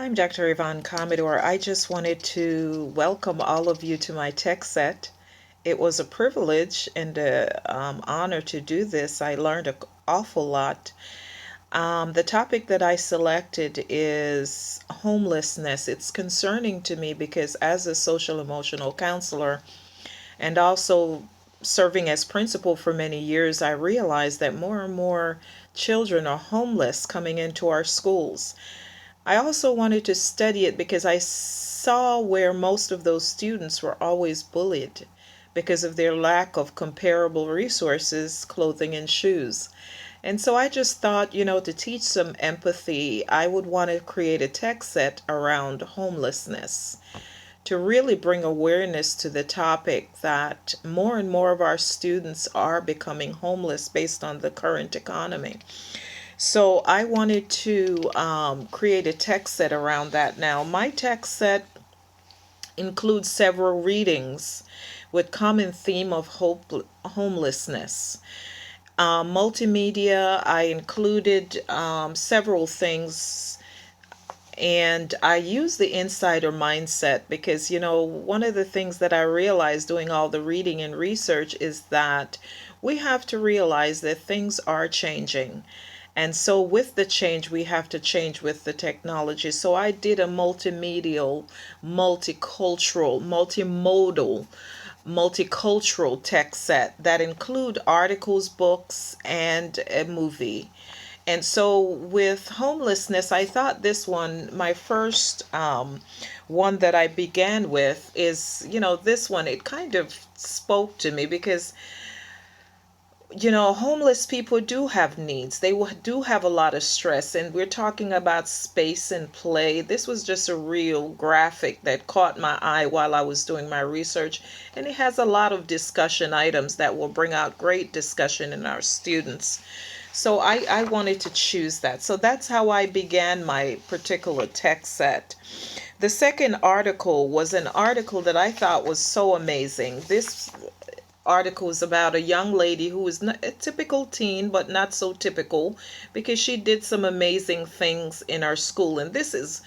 I'm Dr. Yvonne Commodore. I just wanted to welcome all of you to my tech set. It was a privilege and an honor to do this. I learned an awful lot. The topic that I selected is homelessness. It's concerning to me because, as a social emotional counselor and also serving as principal for many years, I realized that more and more children are homeless coming into our schools. I also wanted to study it because I saw where most of those students were always bullied because of their lack of comparable resources, clothing, and shoes. And so I just thought, to teach some empathy, I would want to create a tech set around homelessness to really bring awareness to the topic that more and more of our students are becoming homeless based on the current economy. So I wanted to create a text set around that. Now, my text set includes several readings with common theme of homelessness. Multimedia, I included several things, and I use the insider mindset because, one of the things that I realized doing all the reading and research is that we have to realize that things are changing. And so, with the change, we have to change with the technology. So, I did a multimedial, multicultural, multimodal, multicultural text set that include articles, books, and a movie. And so with homelessness, I thought this one, my first one that I began with is, this one, it kind of spoke to me because, homeless people do have needs. They do have a lot of stress, and we're talking about space and play. This was just a real graphic that caught my eye while I was doing my research, and it has a lot of discussion items that will bring out great discussion in our students. So I wanted to choose that. So that's how I began my particular text set. The second article was an article that I thought was so amazing. This article is about a young lady who is not a typical teen, but not so typical because she did some amazing things in our school. And this is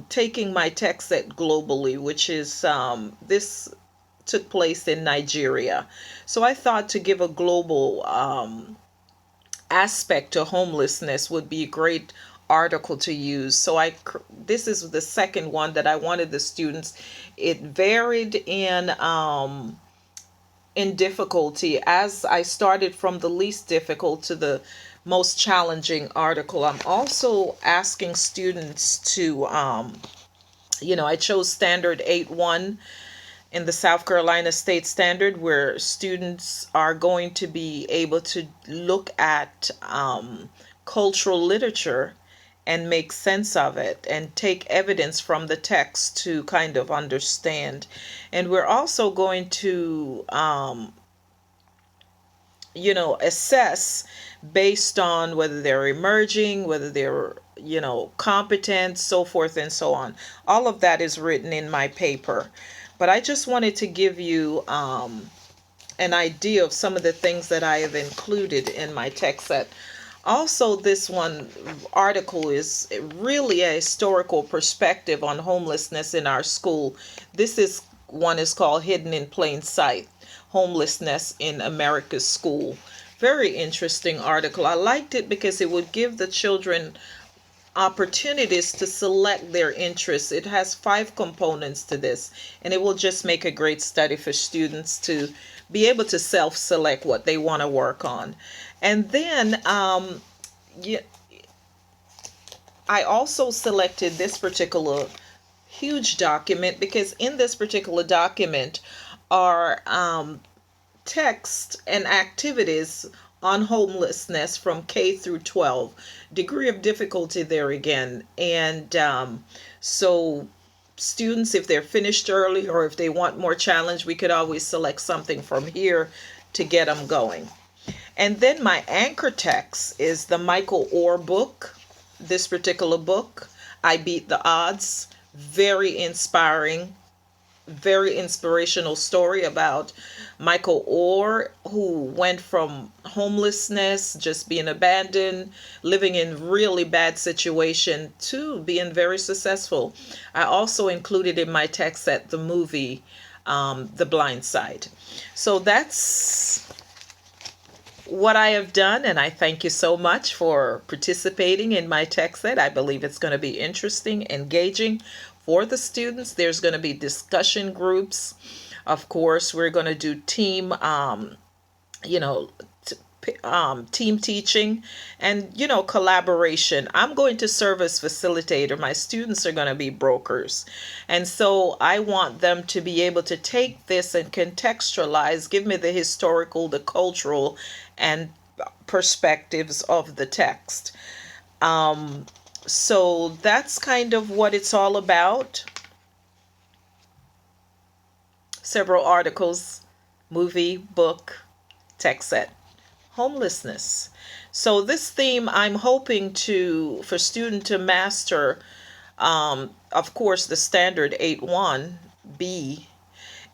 taking my text set globally, which is this took place in Nigeria. So I thought to give a global aspect to homelessness would be a great article to use. So this is the second one that I wanted the students. It varied in difficulty as I started from the least difficult to the most challenging article. I'm also asking students to I chose standard 8-1 in the South Carolina State Standard, where students are going to be able to look at cultural literature and make sense of it and take evidence from the text to kind of understand. And we're also going to, assess based on whether they're emerging, whether they're, competent, so forth and so on. All of that is written in my paper. But I just wanted to give you an idea of some of the things that I have included in my text set. Also, this one article is really a historical perspective on homelessness in our school. This is one is called Hidden in Plain Sight: Homelessness in America's School. Very interesting article. I liked it because it would give the children opportunities to select their interests. It has 5 components to this, and it will just make a great study for students to be able to self-select what they want to work on. And then yeah, I also selected this particular huge document because in this particular document are text and activities on homelessness from K through 12. Degree of difficulty there again. And so students, if they're finished early or if they want more challenge, we could always select something from here to get them going. And then my anchor text is the Michael Orr book. This particular book, I Beat the Odds. Very inspiring, very inspirational story about Michael Orr, who went from homelessness, just being abandoned, living in really bad situation, to being very successful. I also included in my text that the movie, The Blind Side. So that's what I have done, and I thank you so much for participating in my text set. I believe it's going to be interesting, engaging for the students. There's going to be discussion groups. Of course, we're going to do team, you know, team teaching and, collaboration. I'm going to serve as facilitator. My students are going to be brokers. And so I want them to be able to take this and contextualize, give me the historical, the cultural, and perspectives of the text. So that's kind of what it's all about. Several articles, movie, book, text set. Homelessness. So this theme I'm hoping for student to master, of course, the standard 8-1B,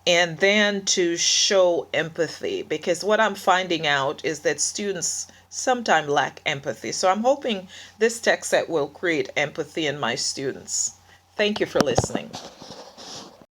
and then to show empathy, because what I'm finding out is that students sometimes lack empathy. So I'm hoping this text set will create empathy in my students. Thank you for listening.